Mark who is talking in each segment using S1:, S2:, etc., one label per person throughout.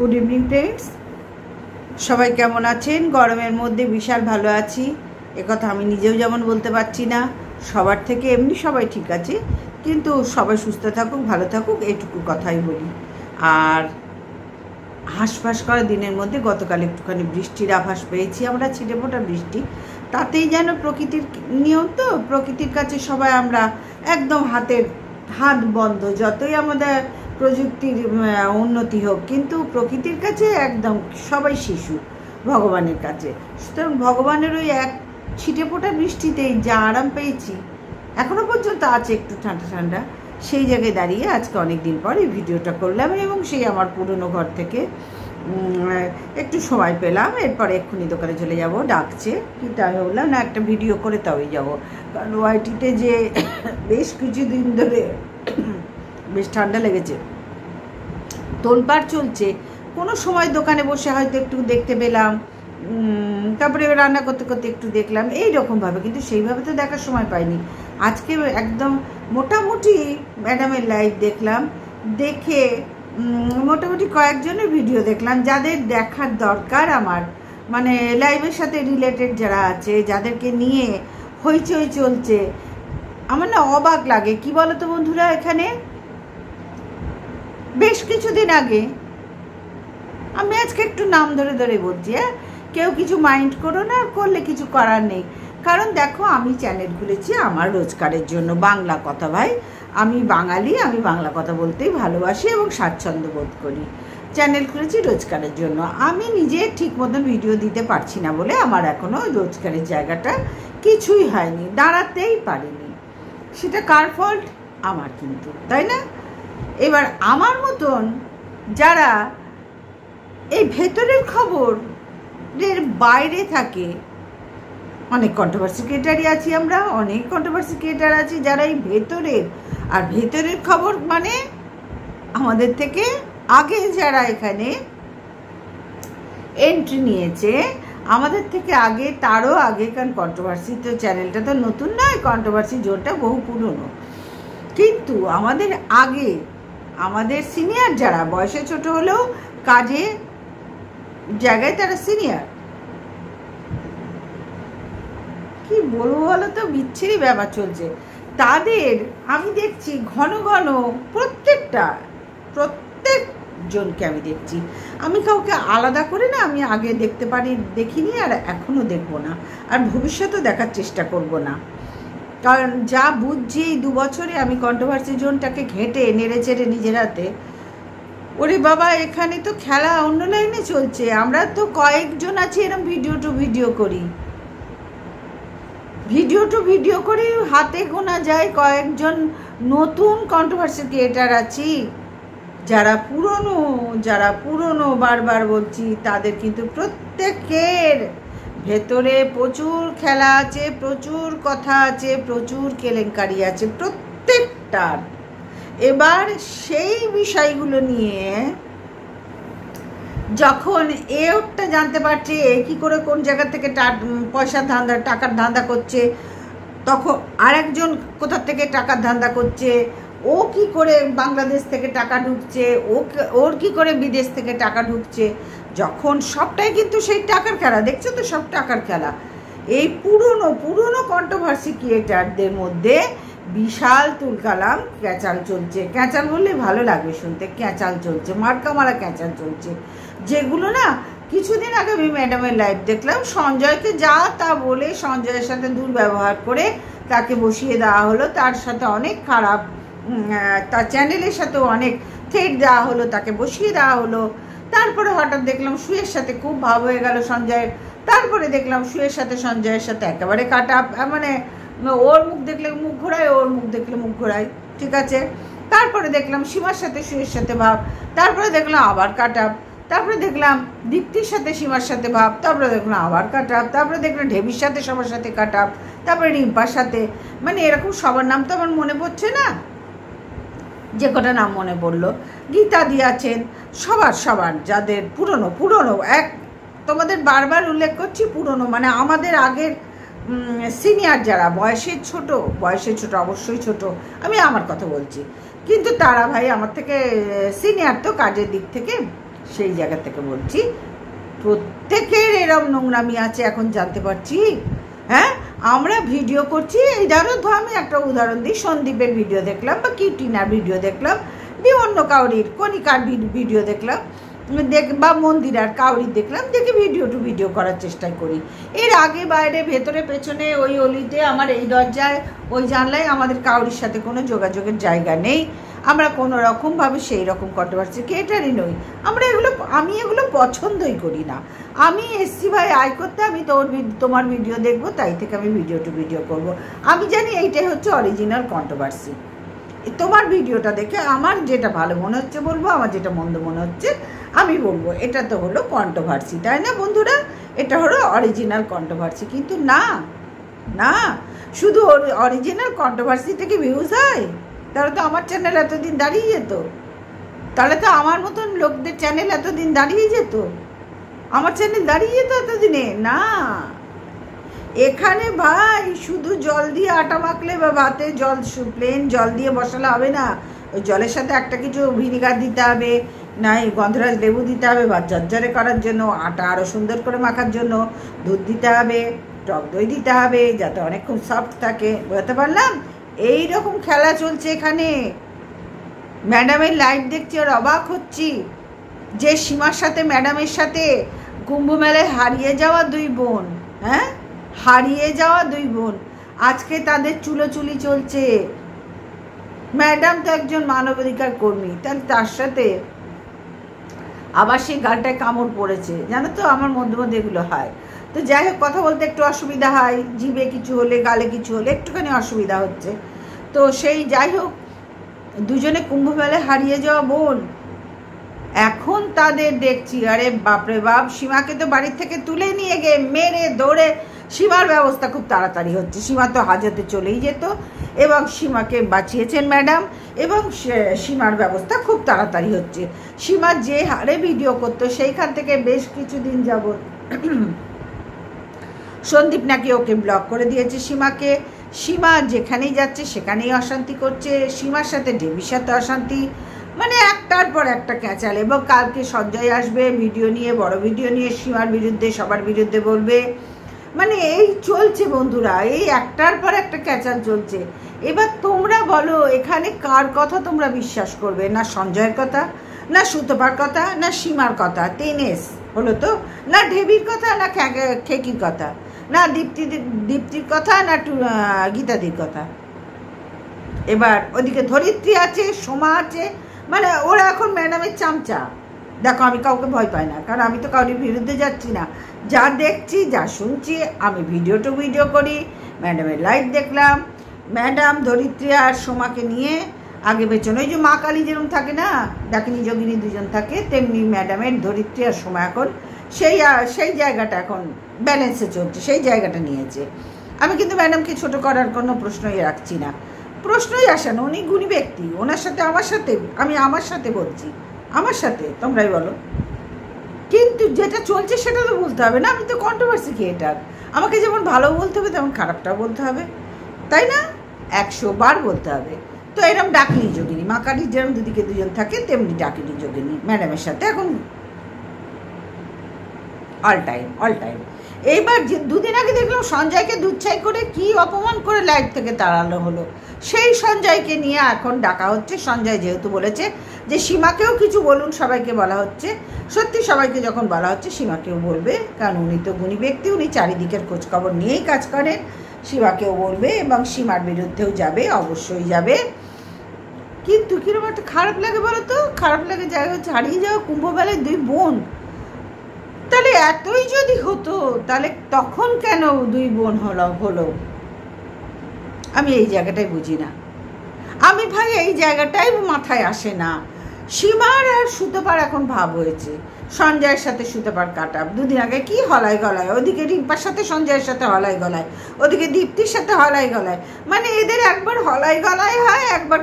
S1: Good evening friends, সবাই কেমন আছেন? গরমের মধ্যে বিশাল ভালো আছি, একথা আমি নিজেও যেমন বলতে পারছি না। সবার থেকে এমনি সবাই ঠিক আছে, কিন্তু সবাই সুস্থ থাকুক, ভালো থাকুক, এইটুকু কথাই বলি। আর হাঁসফাঁস করা দিনের মধ্যে গতকাল একটুখানি বৃষ্টির আভাস পেয়েছি আমরা, ছিটেফোঁটা বৃষ্টি। তাতেই যেন প্রকৃতির নিয়ম, তো প্রকৃতির কাছে সবাই আমরা একদম হাত বন্ধ। যতই আমাদের প্রযুক্তির উন্নতি হোক, কিন্তু প্রকৃতির কাছে একদম সবাই শিশু ভগবানের কাছে। সুতরাং ভগবানের ওই এক ছিটেফোঁটা বৃষ্টিতেই যা আরাম পেয়েছি, এখনো পর্যন্ত আছে একটু ঠান্ডা ঠান্ডা, সেই জায়গায় দাঁড়িয়ে আজকে অনেক দিন পর এই ভিডিওটা করলাম। এবং সেই আমার পুরনো ঘর থেকে একটু সময় পেলাম, এরপরে এক্ষুনি দোকানে চলে যাব, ডাকছে। কিন্তু আমি বললাম না, একটা ভিডিও করে তবেই যাবো, কারণ ওয়াইটিতে যে বেশ কিছুদিন ধরে বেশ ঠান্ডা লেগেছে, তোলপাড় চলছে। কোনো সময় দোকানে বসে হয়তো একটু দেখতে পেলাম, তারপরে রান্না করতে করতে একটু দেখলাম, এই রকমভাবে, কিন্তু সেইভাবে তো দেখার সময় পাইনি। আজকে একদম মোটামুটি ম্যাডামের লাইভ দেখলাম, দেখে মোটামুটি কয়েকজনের ভিডিও দেখলাম যাদের দেখার দরকার আমার, মানে লাইভের সাথে রিলেটেড যারা আছে, যাদেরকে নিয়ে হইচই চলছে। আমার না অবাক লাগে, কি বলো তো বন্ধুরা, এখানে বেশ কিছুদিন আগে, আমি আজকে একটু নাম ধরে ধরে বলছি, কেউ কিছু মাইন্ড করো না, করলে কিছু করার নেই। কারণ দেখো, আমি চ্যানেল খুলেছি আমার রোজগারের জন্য, বাংলা কথা ভাই, আমি বাঙালি, আমি বাংলা কথা বলতেই ভালোবাসি এবং স্বাচ্ছন্দ্য বোধ করি। চ্যানেল খুলেছি রোজগারের জন্য, আমি নিজে ঠিক মতন ভিডিও দিতে পারছি না বলে আমার এখনও রোজগারের জায়গাটা কিছুই হয়নি, দাঁড়াতেই পারিনি। সেটা কার ফল্ট? আমার, কিন্তু তাই না? এবার আমার মতন যারা এই ভেতরের খবরের বাইরে থাকে, অনেক কন্ট্রোভার্সি ক্রিয়েটারই আছি আমরা, অনেক কন্ট্রোভার্সি ক্রিয়েটার আছি যারা এই ভেতরের, আর ভেতরের খবর মানে আমাদের থেকে আগে যারা এখানে এন্ট্রি নিয়েছে, আমাদের থেকে আগে, তারও আগে, কারণ কন্ট্রোভার্সি তো চ্যানেলটা তো নতুন নয়, কন্ট্রোভার্সি জোনটা বহু পুরনো। কিন্তু আমাদের আগে, আমাদের সিনিয়র যারা, বয়সে ছোট হলেও কাজে জায়গায় তারা সিনিয়র, কি বলবো বলো তো, বিচ্ছিরি ব্যাপার চলছে তাদের। আমি দেখছি ঘন ঘন প্রত্যেকজনকে আমি দেখছি, আমি কাউকে আলাদা করে না, আমি আগে দেখিনি, আর এখনো দেখবো না, আর ভবিষ্যতেও দেখার চেষ্টা করব না। কারণ যা বুঝছি এই 2 বছরে আমি কন্ট্রোভার্সি জোনটাকে ঘেঁটে নেড়ে চেড়ে নিজের হাতে, ওরে বাবা, এখানে তো খেলা অন্য লাইনে চলছে। আমরা তো কয়েকজন আছি এরকম ভিডিও করি, হাতে গোনা যায় কয়েকজন নতুন কন্ট্রোভার্সি ক্রিয়েটার আছি। যারা পুরনো বারবার বলছি, তাদের কিন্তু প্রত্যেকের ভেতরে প্রচুর খেলা আছে, প্রচুর কথা আছে, প্রচুর কেলেঙ্কারি আছে প্রত্যেকটার। এবার সেই বিষয়গুলো নিয়ে যখন ওটা জানতে পারছে কি করে কোন জায়গা থেকে টাকার ধান্দা করছে, তখন আরেকজন কোথা থেকে টাকার ধান্দা করছে, ও কি করে বাংলাদেশ থেকে টাকা ঢুকছে, ওর কি করে বিদেশ থেকে টাকা ঢুকছে, যখন সবটাই কিন্তু সেই টাকার খেলা, দেখছো তো, সব টাকার খেলা। এই পুরনো কন্ট্রোভার্সি ক্রিয়েটারদের মধ্যে বিশাল তুলকালাম ক্যাচাল চলছে। ক্যাচাল বললে ভালো লাগবে শুনতে, ক্যাচাল চলছে, মার্কা মারা ক্যাচাল চলছে, যেগুলো না কিছুদিন আগে আমি ম্যাডামের লাইভ দেখলাম, সঞ্জয়কে যা তা বলে, সঞ্জয়ের সাথে দুর্ব্যবহার করে তাকে বসিয়ে দেওয়া হলো, তার সাথে অনেক খারাপ, তার চ্যানেলের সাথেও অনেক থ্রেট দেওয়া হলো, তাকে বসিয়ে দেওয়া হলো। তারপরে হঠাৎ দেখলাম সুয়ের সাথে খুব ভাব হয়ে গেল সঞ্জয়ের, তারপরে দেখলাম সুয়ের সাথে সঞ্জয়ের সাথে একেবারে কাটা, মানে ওর মুখ দেখলে মুখ ঘোরায়, ওর মুখ দেখলে মুখ ঘোরায়, ঠিক আছে। তারপরে দেখলাম সীমার সাথে সুয়ের সাথে ভাব, তারপরে দেখলাম আবার কাটা, তারপরে দেখলাম দীপ্তির সাথে সীমার সাথে ভাব, তারপরে দেখলাম আবার কাটা, তারপরে দেখলাম ঢেবির সাথে সবার সাথে কাটা, তারপরে রিম্পার সাথে, মানে এরকম সবার নাম তো আমার মনে পড়ছে না, যে কটা নাম মনে পড়লো, গীতাদি আছেন, সবার যাদের পুরনো এক, তোমাদের বারবার উল্লেখ করছি পুরনো, মানে আমাদের আগের সিনিয়র যারা, বয়সে ছোট অবশ্যই ছোট, আমি আমার কথা বলছি, কিন্তু তারা ভাই আমার থেকে সিনিয়র তো কাজের দিক থেকে, সেই জায়গা থেকে বলছি, প্রত্যেকের এরম নোংরামি আছে এখন জানতে পারছি। হ্যাঁ, আমরা ভিডিও করছি, এই ধরো আমি একটা উদাহরণ দিই, সন্দীপের ভিডিও দেখলাম বা কিউটিনার ভিডিও দেখলাম, অন্য কাউরির কণিকার ভিডিও দেখলাম, বা মন্দিরার কাউরির দেখলাম, দেখে ভিডিও করার চেষ্টা করি। এর আগে বাইরে ভেতরে পেছনে ওই অলিতে আমার এই দরজায় ওই জানলায় আমাদের কাউরির সাথে কোনো যোগাযোগের জায়গা নেই। আমরা কোনো রকমভাবে সেই রকম কন্ট্রোভার্সি ক্রিয়েটারই নই। আমি এগুলো পছন্দই করি না। আমি এসছি ভাই আয় করতে, আমি তোমার ভিডিও দেখবো, তাই থেকে আমি ভিডিও করব। আমি জানি এইটাই হচ্ছে অরিজিনাল কন্ট্রোভার্সি। তোমার ভিডিওটা দেখে আমার যেটা ভালো মনে হচ্ছে বলবো, আমার যেটা মন্দ মনে হচ্ছে আমি বলবো। এটা তো হলো কন্ট্রোভার্সি, তাই না বন্ধুরা? এটা হলো অরিজিনাল কন্ট্রোভার্সি। কিন্তু না, শুধু অরিজিনাল কন্ট্রোভার্সি থেকে ভিউজ হয়? তাহলে তো আমার চ্যানেল এতদিন দাঁড়িয়ে যেত, তাহলে তো আমার মতন লোকদের চ্যানেল এতদিন দাঁড়িয়ে যেত, আমার চ্যানেল দাঁড়িয়ে যেত এতদিনে। না, এখানে ভাই শুধু জল দিয়ে আটা মাখলে বা ভাতে প্লেন জল দিয়ে বসালে হবে না। ওই জলের সাথে একটা কিছু ভিনিগার দিতে হবে, নাই গন্ধরাজ লেবু দিতে হবে বা ঝরঝরে করার জন্য, আটা আরও সুন্দর করে মাখার জন্য দুধ দিতে হবে, টক দই দিতে হবে যাতে অনেকক্ষণ সফট থাকে। বুঝতে পারলাম? এইরকম খেলা চলছে এখানে। ম্যাডামের লাইভ দেখছি আর অবাক হচ্ছি যে সীমার সাথে ম্যাডামের সাথে কুম্ভ মেলায় হারিয়ে যাওয়া দুই বোন, হ্যাঁ, হারিয়ে যাওয়া দুই বোন, আজকে তাদের চুলোচুলি চলছে। ম্যাডাম তো একজন মানবাধিকার কর্মী, তাহলে তার সাথে আবার সেই গালটায় কামড় পড়েছে। জানো তো, আমার মধ্যে মধ্যে এগুলো হয়। তো যাই হোক, কথা বলতে একটু অসুবিধা হয়, জিভে কিছু হলে গালে কিছু হলে একটুখানি অসুবিধা হচ্ছে। তো সেই যাই হোক, দুজনে কুম্ভ মেলায় হারিয়ে যাওয়া বোন, এখন তাদের দেখছি, আরে বাপরে বাপ, সীমাকে তো বাড়ির থেকে তুলে নিয়ে গিয়ে মেরে দৌড়ে সীমার ব্যবস্থা খুব তাড়াতাড়ি হচ্ছে। সীমা তো হাজতে চলেই যেত এবং সীমাকে বাঁচিয়েছেন ম্যাডাম, এবং সীমার ব্যবস্থা খুব তাড়াতাড়ি হচ্ছে। সীমা যে হারে ভিডিও করতো সেইখান থেকে বেশ কিছুদিন যাবত সন্দীপ নাকি ওকে ব্লক করে দিয়েছে সীমাকে। সীমা যেখানেই যাচ্ছে সেখানেই অশান্তি করছে, সীমার সাথে ডেবির সাথে অশান্তি, মানে একটার পর একটা ক্যাচাল। এবং কালকে সঞ্জয় আসবে ভিডিও নিয়ে, বড় ভিডিও নিয়ে, সীমার বিরুদ্ধে সবার বিরুদ্ধে বলবে। মানে এই চলছে বন্ধুরা, এই একটার পর একটা ক্যাচাল চলছে। এবার তোমরা বলো, এখানে কার কথা তোমরা বিশ্বাস করবে? না সঞ্জয়ের কথা, না সুতপার কথা, না সীমার কথা, তেনেস হলো তো, না ঢেবির কথা, না খেকির কথা, না দীপ্তির কথা, না গীতাদির কথা। এবার ওদিকে ধরিত্রী আছে, সোমা আছে, মানে ওরা এখন ম্যাডামের চামচা। দেখো, আমি কাউকে ভয় পাই না, কারণ আমি তো কারোর বিরুদ্ধে যাচ্ছি না। যা দেখছি, যা শুনছি, আমি ভিডিও করি। ম্যাডামের লাইভ দেখলাম, ম্যাডাম ধরিত্রী আর সোমাকে নিয়ে আগে পেছনে, ওই যে মা কালী যেরকম থাকে না, ডাকিনী যোগিনী দুজন থাকে, তেমনি ম্যাডামের ধরিত্রী আর সোমা এখন সেই জায়গাটা এখন ব্যালেন্সে চলছে, সেই জায়গাটা নিয়েছে। আমি কিন্তু ম্যাডামকে ছোট করার কোনো প্রশ্নই রাখছি না, প্রশ্নই আসে না। উনি গুণী ব্যক্তি, ওনার সাথে আমার সাথে বলছি, আমার সাথে তোমরাই বলো। কিন্তু যেটা চলছে সেটা তো বলতে হবে না? আমি তো কন্ট্রোভার্সি ক্রিয়েটার, আমাকে যেমন ভালো বলতে হবে তেমন খারাপটাও বলতে হবে, তাই না? 100 বার বলতে হবে। তো এরকম ডাকিনী যোগিনী, মা কালীর যেরকম দুদিকে দুজন থাকে, তেমনি ডাকিনী যোগিনী ম্যাডামের সাথে এখন অল টাইম। এইবার যে দুদিন আগে দেখলাম সঞ্জয়কে দুচ্ছাই করে কি অপমান করে লাইভ থেকে তাড়ানো হলো, সেই সঞ্জয়কে নিয়ে এখন ডাকা হচ্ছে। সঞ্জয় যেহেতু বলেছে যে সীমাকেও কিছু বলুন, সবাইকে বলা হচ্ছে। সত্যি সবাইকে যখন বলা হচ্ছে, সীমাকেও বলবে, কারণ উনি তো গুণী ব্যক্তি, উনি চারিদিকের খোঁজখবর নিয়েই কাজ করেন। সীমাকেও বলবে এবং সীমার বিরুদ্ধেও যাবে, অবশ্যই যাবে। কিন্তু কিরকম একটা খারাপ লাগে বলো তো, খারাপ লাগে জায়গা হচ্ছে হারিয়ে যাওয়া কুম্ভ মেলায় দুই বোন। তাহলে এতই যদি হতো, তাহলে তখন কেন দুই বোন হলো? আমি এই জায়গাটাই বুঝি না। আমি ভাই এই জায়গাটাই মাথায় আসে না। সীমার আর সুতপার এখন ভাব হয়েছে, সঞ্জয়ের সাথে সুতপার কাটা। দুদিন আগে কি হলায় গলায়, ওদিকে রিম্পার সাথে সঞ্জয়ের সাথে হলায় গলায়, ওদিকে দীপ্তির সাথে হলায় গলায়। মানে এদের একবার হলায় গলায় হয়, একবার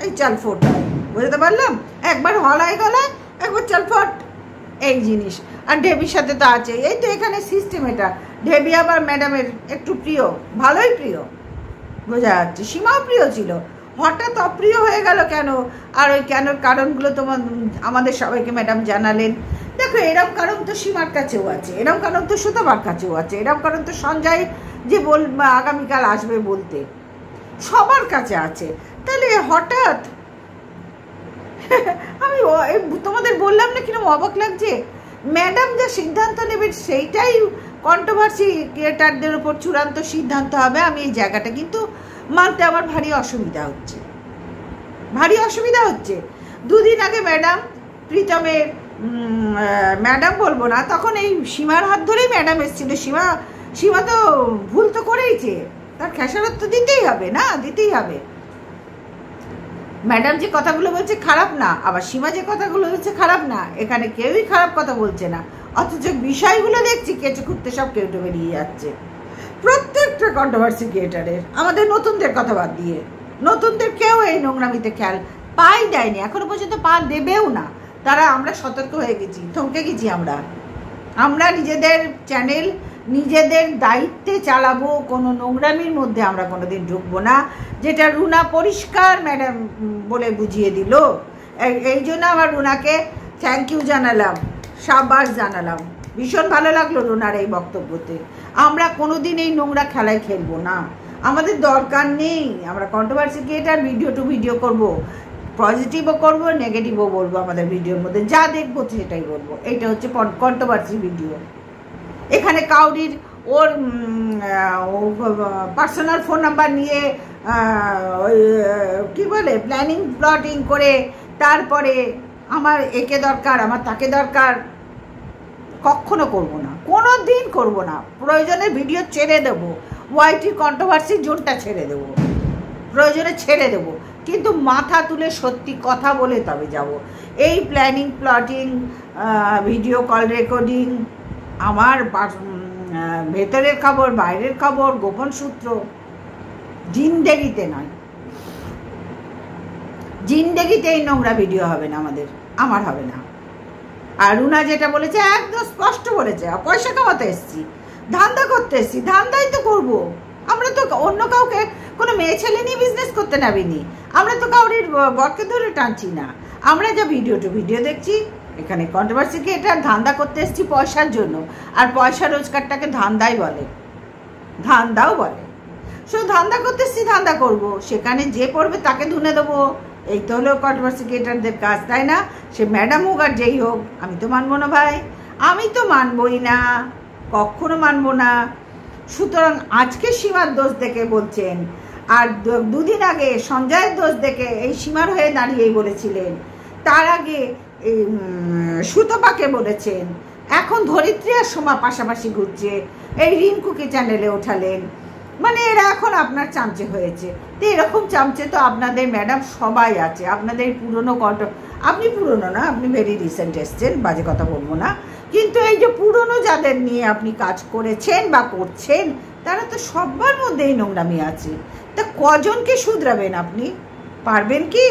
S1: এই চালফোট হয়। বুঝতে পারলাম? একবার হলায় গলায়, একবার চালফট, এই জিনিস। আর ঢেবির সাথে তো আছে, এই তো এখানে সিস্টেম এটা। ঢেবি আবার ম্যাডামের একটু প্রিয়, ভালোই প্রিয়, বোঝা যাচ্ছে। সীমাও প্রিয় ছিল, হঠাৎ অপ্রিয় হয়ে গেল কেন? আর ওই কেনর কারণগুলো আমাদের সবাইকে ম্যাডাম জানালেন। দেখো, এরম কারণ তো সীমার কাছেও আছে, এরম কারণ তো সুতপার কাছেও আছে, এরম কারণ তো সঞ্জয় যে আগামীকাল আসবে বলতে সবার কাছে আছে। তাহলে হঠাৎ আমি তোমাদের বললাম না কিরকম অবাক লাগছে। ম্যাডাম যা সিদ্ধান্ত নেবে সেইটাই কন্ট্রোভার্সি ক্রিয়েটারদের উপর চূড়ান্ত সিদ্ধান্ত হবে। আমি এই জায়গাটা কিন্তু মানতে আমার ভারী অসুবিধা হচ্ছে। দুদিন আগে ম্যাডাম প্রীতমের ম্যাডাম বলবো না, তখন এই সীমার হাত ধরেই ম্যাডাম এসেছিল। সীমা তো ভুল তো করেইছে, তার খেসারত তো দিতেই হবে। ম্যাডাম যে কথাগুলো বলছে খারাপ না, আবার সীমা যে কথাগুলো বলছে খারাপ না, এখানে কেউই খারাপ কথা বলছে না। অথচ বিষয়গুলো দেখছি কেটে খুঁড়তে সব কেউটে বেরিয়ে যাচ্ছে প্রত্যেকটা কন্ট্রোভার্সি ক্রিয়েটারের। আমাদের নতুনদের কথা বাদ দিয়ে নতুনদের কেউ এই নোংরামিতে খেয়াল পাই দেয়নি, এখনো পর্যন্ত পা দেবেও না। তারা আমরা সতর্ক হয়ে গেছি, থমকে গেছি। আমরা নিজেদের চ্যানেল নিজেদের দায়িত্বে চালাবো, কোনো নোংরামির মধ্যে আমরা কোনোদিন ঢুকবো না, যেটা রুনা পরিষ্কার ম্যাডাম বলে বুঝিয়ে দিল। এই জন্য আমার রুনাকে থ্যাংক ইউ জানালাম, সাবাস জানালাম। ভীষণ ভালো লাগলো রুনার এই বক্তব্যতে। আমরা কোনোদিন এই নোংরা খেলায় খেলবো না, আমাদের দরকার নেই। আমরা controversy creator, video to video করবো, পজিটিভও করবো, নেগেটিভও বলবো। আমাদের ভিডিওর মধ্যে যা দেখবো সেটাই বলবো। এইটা হচ্ছে কন্ট্রোভার্সি ভিডিও। এখানে কাউরির ওর পার্সোনাল ফোন নাম্বার নিয়ে কি বলে প্লটিং করে তারপরে আমার একে দরকার, আমার তাকে দরকার, কখনো করবো না, কোনো দিন করবো না। প্রয়োজনে ভিডিও ছেড়ে দেবো, ওয়াইটি কন্ট্রোভার্সি জোনটা ছেড়ে দেবো, প্রয়োজনে ছেড়ে দেবো, কিন্তু মাথা তুলে সত্যি কথা বলে তবে যাব। এই প্লটিং, ভিডিও কল রেকর্ডিং, আমার ভেতরের খবর, বাইরের খবর, গোপন সূত্র, জিন্দেগিতে নয়। জিন্দেগিতে এই নোংরা ভিডিও হবে না আমার হবে না। আর রুনা যেটা বলেছে একদম স্পষ্ট বলেছে, পয়সা কামাতে এসছি, ধান্দা করতে এসছি, ধান্দাই তো করবো। আমরা তো অন্য কাউকে কোনো মেয়ে ছেলে নিয়ে বিজনেস করতে নাবিনি, আমরা তো কাউরির বরকে ধরে টানছি না। আমরা যা ভিডিও টু ভিডিও দেখছি, এখানে কন্ট্রোভার্সি ক্রিয়েটার ধান্দা করতে এসছি পয়সার জন্য, আর পয়সা রোজগারটাকে ধান্দাও বলে। শুধু ধান্দা করতে এসছি, ধান্দা করবো, সেখানে যে পড়বে তাকে ধুনে দেবো। এই তো হলো কন্ট্রোভার্সি ক্রিয়েটারদের কাজ, তাই না? সে ম্যাডাম হোক আর যেই হোক, আমি তো মানবো না ভাই, আমি তো মানবই না, কখনো মানবো না। সুতরাং আজকে সীমার দোষ দেখে বলছেন, আর দুদিন আগে সঞ্জয়ের দোষ দেখে এই সীমার হয়ে দাঁড়িয়েই বলেছিলেন, তার আগে সুতপাকে বলেছেন, এখন ধরিত্রী আর সোমা পাশাপাশি ঘুরছে, এই রিঙ্কুকে চ্যানেলে ওঠালেন। মানে এরা এখন আপনার চামচে হয়েছে। তো এরকম চামচে তো আপনাদের ম্যাডাম সবাই আছে। আপনাদের পুরনো আপনি পুরনো না, আপনি ভেরি রিসেন্ট এসছেন, বাজে কথা বলবো না, কিন্তু এই যে পুরনো যাদের নিয়ে আপনি কাজ করেছেন বা করছেন, তারা তো সবার মধ্যেই নোংরামি আছে। তা কজনকে শুধরাবেন আপনি? পারবেন কি?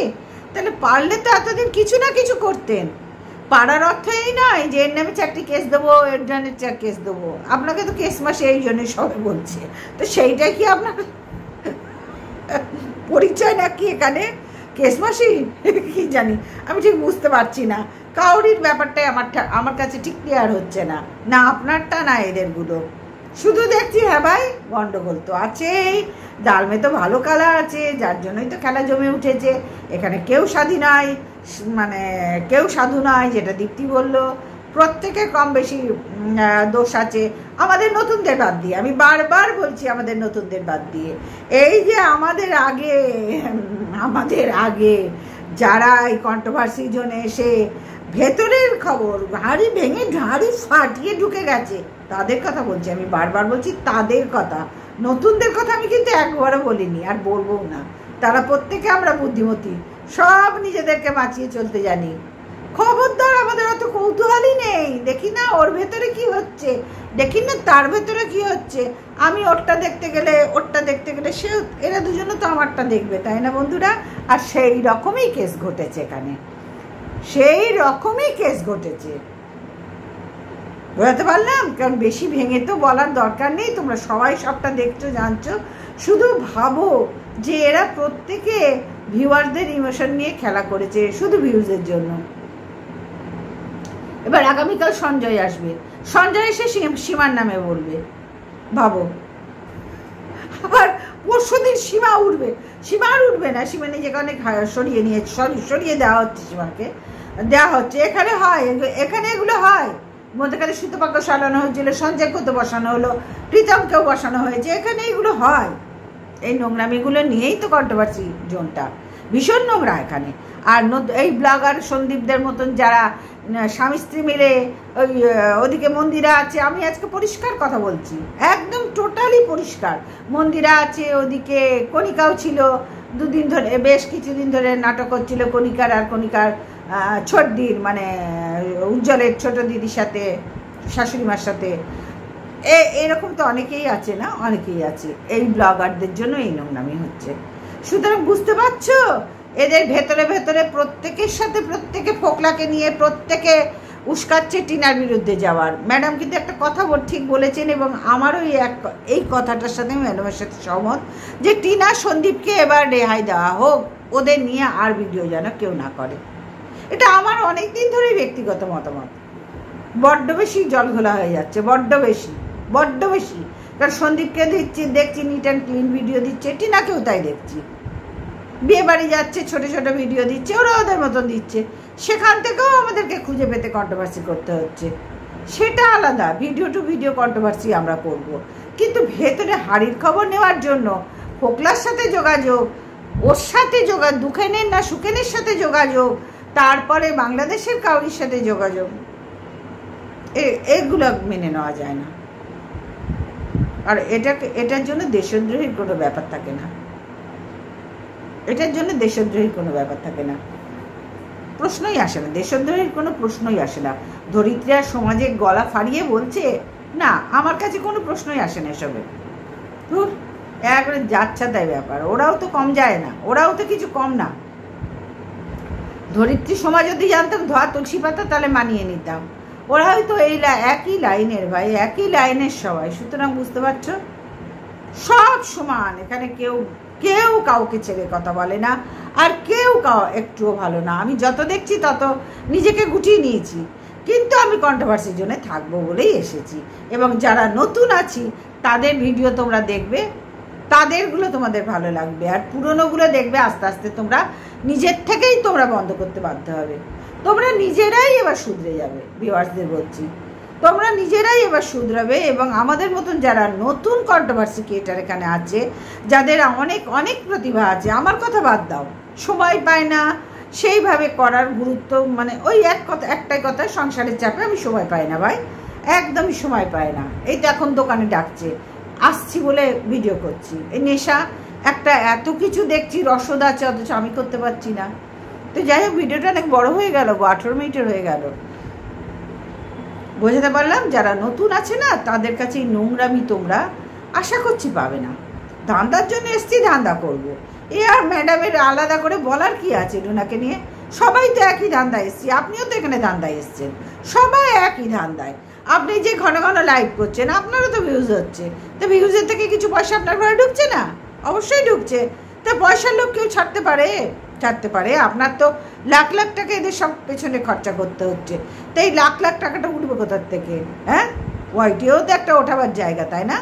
S1: তাহলে পারলে তো এতদিন কিছু না কিছু করতেন। পাড়ার অর্থ এই নয় যে এর নামে 4টি কেস দেবো, এর জন্য 4 কেস দেবো। আপনাকে তো কেস মাসে এই জন্যই সবাই বলছে, তো সেইটাই কি আপনার পরিচয় নাকি এখানে কেস মাসি? কি জানি, আমি ঠিক বুঝতে পারছি না। কাউরির ব্যাপারটাই আমার কাছে ঠিক ক্লিয়ার হচ্ছে না, না আপনারটা না এদেরগুলো। শুধু দেখছি হ্যাঁ ভাই গন্ডগোল তো আছেই, ডালমে তো ভালো কালা আছে, যার জন্যই তো খেলা জমে উঠেছে। এখানে কেউ সাধু নয়, যেটা দীপ্তি বললো, প্রত্যেকে কম বেশি দোষ আছে, আমাদের নতুনদের বাদ দিয়ে। আমি বারবার বলছি আমাদের নতুনদের বাদ দিয়ে। এই যে আমাদের আগে যারা এই কন্ট্রোভার্সি জোনে এসে ভেতরের খবর হাড়ি ভেঙে হাড়ি ফাটিয়ে ঢুকে গেছে, তাদের কথা বলছি। আমি বারবার বলছি তাদের কথা, নতুনদের কথা আমি কিন্তু একবারও বলিনি, আর বলবো না। তারা প্রত্যেকে আমরা বুদ্ধিমতী, সব নিজেদেরকে বাঁচিয়ে চলতে জানি। খবরদার আমাদের অত কৌতূহলই নেই, দেখি না ওর ভেতরে কি হচ্ছে, দেখি না তার ভেতরে কি হচ্ছে। আমি ওরটা দেখতে গেলে এরা দুজনে তো আমারটা দেখবে, তাই না বন্ধুরা? আর সেই রকমই কেস ঘটেছে এখানে, সেই রকমই কেস ঘটেছে। বোঝাতে পারলাম? কারণ বেশি ভেঙে তো বলার দরকার নেই, তোমরা সবাই সবটা দেখছো, জানছো। শুধু ভাবো যে এরা প্রত্যেকে ভিউয়ারদের ইমোশন নিয়ে খেলা করেছে শুধু ভিউজের জন্য। এবার আগামীকাল সঞ্জয় আসবে, সঞ্জয় এসে সীমার নামে বলবে, ভাবো। আবার পরশুদিন সীমা উঠবে, সীমা আর উঠবে না, সীমা নিজেকে অনেক সরিয়ে নিয়েছে, সরিয়ে দেওয়া হচ্ছে, সীমাকে দেওয়া হচ্ছে। এখানে হয়, এখানে এগুলো হয়। মধ্যখানে সুতপাক্য সারানো হয়েছিল, সঞ্জয়কে তো বসানো হলো, প্রীতমকেও বসানো হয়েছে, এখানে এগুলো হয়। এই নোংরামিগুলো নিয়েই তো কন্ট্রোভার্সি জোনটা ভীষণ নোংরা এখানে। আর এই ব্লগার সন্দীপদের মতন যারা স্বামী স্ত্রী মিলে ওই ওদিকে মন্দিরা আছে, আমি আজকে পরিষ্কার কথা বলছি, একদম টোটালি পরিষ্কার। মন্দিরা আছে, ওদিকে কণিকাও ছিল, দুদিন ধরে বেশ কিছুদিন ধরে নাটক হচ্ছিল কণিকার আর কণিকার ছোটদির, মানে উজ্জ্বলের ছোট দিদির সাথে, শাশুড়ি মার সাথে। এরকম তো অনেকেই আছে না, অনেকেই আছে। এই ব্লগারদের জন্য এই নোংরামি হচ্ছে। সুতরাং বুঝতে পারছো, এদের ভেতরে ভেতরে প্রত্যেকের সাথে প্রত্যেকে ফোকলাকে নিয়ে প্রত্যেকে উস্কাচ্ছে টিনার বিরুদ্ধে যাওয়ার। ম্যাডাম কিন্তু একটা কথা ঠিক বলেছেন, এবং আমারও এই কথাটার সাথে ম্যাডামের সাথে সহমত, যে টিনা সন্দীপকে এবার রেহাই দেওয়া হোক, ওদের নিয়ে আর ভিডিও যেন কেউ না করে। এটা আমার অনেক দিন ধরেই ব্যক্তিগত মতামত। বড্ড বেশি জলঘোলা হয়ে যাচ্ছে, বড্ড বেশি। কারণ সন্দীপকে দেখছি নিট অ্যান্ড ক্লিন ভিডিও দিচ্ছে, টিনাকেও তাই দেখছি, বিয়ে বাড়ি যাচ্ছে, ছোট ছোট ভিডিও দিচ্ছে, ওরা ওদের মতন দিচ্ছে, সেখান থেকেও আমাদেরকে খুঁজে পেতে কন্ট্রোভার্সি করতে হচ্ছে। সেটা আলাদা, ভিডিও টু ভিডিও কন্ট্রোভার্সি আমরা করব, কিন্তু ভেতরে হাড়ির খবর নেওয়ার জন্য ফোকলার সাথে যোগাযোগ, ওর সাথে দুঃখেনের না সুখেনের সাথে যোগাযোগ, তারপরে বাংলাদেশের কাউরির সাথে যোগাযোগ, এগুলো মেনে নেওয়া যায় না। আর এটার জন্য দেশদ্রোহীর কোনো ব্যাপার থাকে না, এটার জন্য দেশদ্রোহীর কোনো ব্যাপার থাকে না, প্রশ্নই আসে না, দেশদ্রোহীর কোনো প্রশ্নই আসে না। ধরিত্রীরা সমাজে গলা ফাড়িয়ে বলছে না, আমার কাছে কোনো প্রশ্নই আসে না এসবে। ধুর, একবারে যাচ্ছা তাই ব্যাপার। ওরাও তো কম যায় না, ওরাও তো কিছু কম না। ধরিত্রী সমাজ যদি জানতাম ধোয়া তুলসী পাতা, তাহলে মানিয়ে নিতাম। ওরা হয়তো একই লাইনের ভাই, একই লাইনের সবাই। সুতরাং বুঝতে পারছো, সব সমান এখানে, কেউ কাউকে ছেড়ে কথা বলে না, আর কেউ একটুও ভালো না। আমি যত দেখছি তত নিজেকে গুটিয়ে নিয়েছি, কিন্তু আমি কন্ট্রোভার্সির জন্য থাকবো বলেই এসেছি। এবং যারা নতুন আছি তাদের ভিডিও তোমরা দেখবে, তাদেরগুলো তোমাদের ভালো লাগবে, আর পুরনোগুলো দেখবে। আস্তে আস্তে তোমরা নিজের থেকেই তোমরা বন্ধ করতে বাধ্য হবে, তোমরা নিজেরাই এবার শুধরে যাবে। ভিউয়ার্সদের বলছি, তোমরা নিজেরাই এবার শুধরাবে। এবং আমাদের মতন যারা নতুন কন্ট্রোভার্সি ক্রিয়েটার এখানে আছে, যাদের অনেক অনেক প্রতিভা আছে, আমার কথা বাদ দাও, সময় পায় না সেইভাবে করার গুরুত্ব, মানে ওই একটাই কথা, সংসারের চাপে আমি সময় পাই না ভাই, একদমই সময় পায় না। এই তো এখন দোকানে ডাকছে, আসছি বলে ভিডিও করছি। এই নেশা একটা, এত কিছু দেখছি, রসদ আছে, অথচ আমি করতে পারছি না। তো যাই হোক, ভিডিওটা অনেক বড় হয়ে গেল, 18 মিনিটের হয়ে গেল। বোঝাতে পারলাম, যারা নতুন আছে না তাদের কাছে এই নোংরামি তোমরা আশা করছি পাবে না। ধান্দার জন্য এসছি, ধান্দা করবো। এ আর ম্যাডামের আলাদা করে বলার কি আছে রুনাকে নিয়ে? সবাই তো একই ধান্দায় এসছি, আপনিও তো এখানে ধান্দায় এসছেন, সবাই একই ধান্দায়। আপনি যে ঘন ঘন লাইভ করছেন, আপনারও তো ভিউজ হচ্ছে, তো ভিউজের থেকে কিছু পয়সা আপনার ঘরে ঢুকছে না? অবশ্যই ঢুকছে। তা পয়সার লোক কেউ ছাড়তে পারে? আপনার তো লাখ লাখ টাকা এদের সব পেছনে খরচা করতে হচ্ছে, তো এই লাখ লাখ টাকাটা উঠবে কোথার থেকে? হ্যাঁ, ওয়াইটিও তো একটা ওঠাবার জায়গা, তাই না?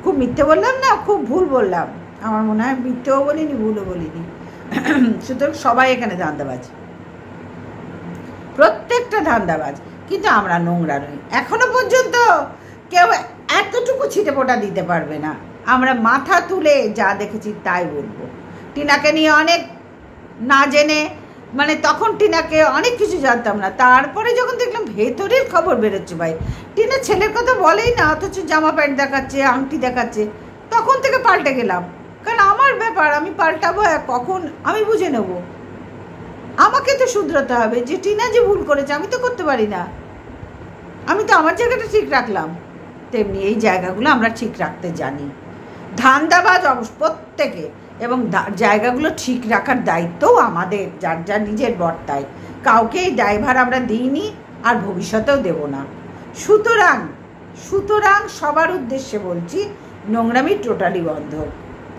S1: খুব মিথ্যে বললাম না? খুব ভুল বললাম? আমার মনে হয় মিথ্যেও বলিনি, ভুলও বলিনি। সুতরাং সবাই এখানে ধান্দাবাজ, প্রত্যেকটা ধান্দাবাজ, কিন্তু আমরা নোংরা নই। এখনো পর্যন্ত কেউ এতটুকু ছিটে ফোঁটা দিতে পারবে না। আমরা মাথা তুলে যা দেখেছি তাই বলবো। টিনাকে নিয়ে অনেক না জেনে, মানে তখন টিনাকে অনেক কিছু জানতাম না, তারপরে যখন দেখলাম ভেতরের খবর বেরোচ্ছে, ভাই টিনা ছেলের কথা বলেই না, অথচ জামা প্যান্ট দেখাচ্ছে, আংটি দেখাচ্ছে, তখন থেকে পাল্টে গেলাম। কারণ আমার ব্যাপার, আমি পাল্টাবো কখন আমি বুঝে নেব। আমাকে তো শুধরাতে হবে, যে টিনা যে ভুল করেছে আমি তো করতে পারি না, আমি তো আমার জায়গাটা ঠিক রাখলাম, তেমনি এই জায়গাগুলো আমরা ঠিক রাখতে জানি। ধান্দাবাজ প্রত্যেকে, এবং জায়গাগুলো ঠিক রাখার দায়িত্বও আমাদের, যার যার নিজের বর্তায়। কাউকে এই দায়ভার আমরা দিইনি, আর ভবিষ্যতেও দেব না। সুতরাং সবার উদ্দেশ্যে বলছি, নোংরামি টোটালি বন্ধ,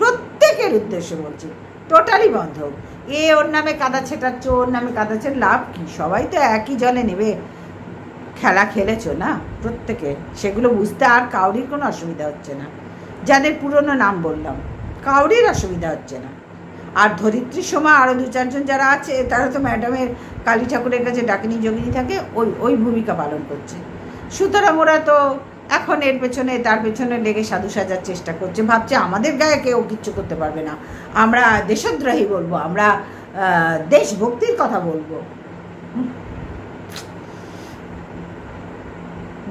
S1: প্রত্যেকে পাবলিকের উদ্দেশ্যে বলছি, টোটালি বন্ধ। ওর নামে কাদা ছেটাচ্ছ, ওর নামে কাদা ছেট লাভ কি? সবাই তো একই জলে নেবে, খেলা খেলেছো না প্রত্যেকে, সেগুলো বুঝতে আর কাউরির কোনো অসুবিধা হচ্ছে না। যাদের পুরনো নাম বললাম কাউরির অসুবিধা হচ্ছে না। আর ধরিত্রীর সময় আরও 2-4 জন যারা আছে তারা তো ম্যাডামের কালী ঠাকুরের কাছে ডাকিনী যোগিনী থাকে, ওই ভূমিকা পালন করছে। সুতরাং ওরা তো এখন এর পেছনে তার পেছনে লেগে সাধু সাজার চেষ্টা করছে, ভাবছে আমাদের গায়ে কেউ কিচ্ছু করতে পারবে না, আমরা দেশদ্রোহী বলবো, আমরা দেশভক্তির কথা বলবো।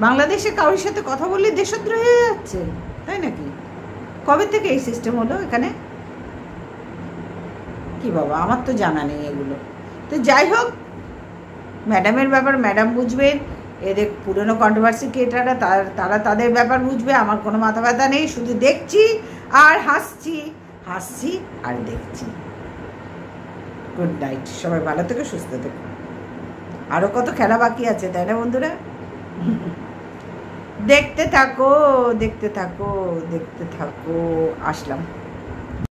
S1: বাংলাদেশে কারোর সাথে কথা বললে দেশদ্রোহী হয়ে যাচ্ছে, তাই নাকি? কবে থেকে এই সিস্টেম হলো এখানে? কি বাবা, আমার তো জানা নেই এগুলো। তো যাই হোক, ম্যাডামের ব্যাপার ম্যাডাম বুঝবেন, এদের পুরনো কন্ট্রোভার্সি ক্রিয়েটাররা তারা তাদের ব্যাপার বুঝবে। আমার কোনো মাথা ব্যথা নেই, শুধু দেখছি আর হাসছি আর দেখছি। গুড নাইট, সবাই ভালো থেকে সুস্থ থেকো। আরও কত খেলা বাকি আছে, তাই না বন্ধুরা? দেখতে থাকো, আসলাম।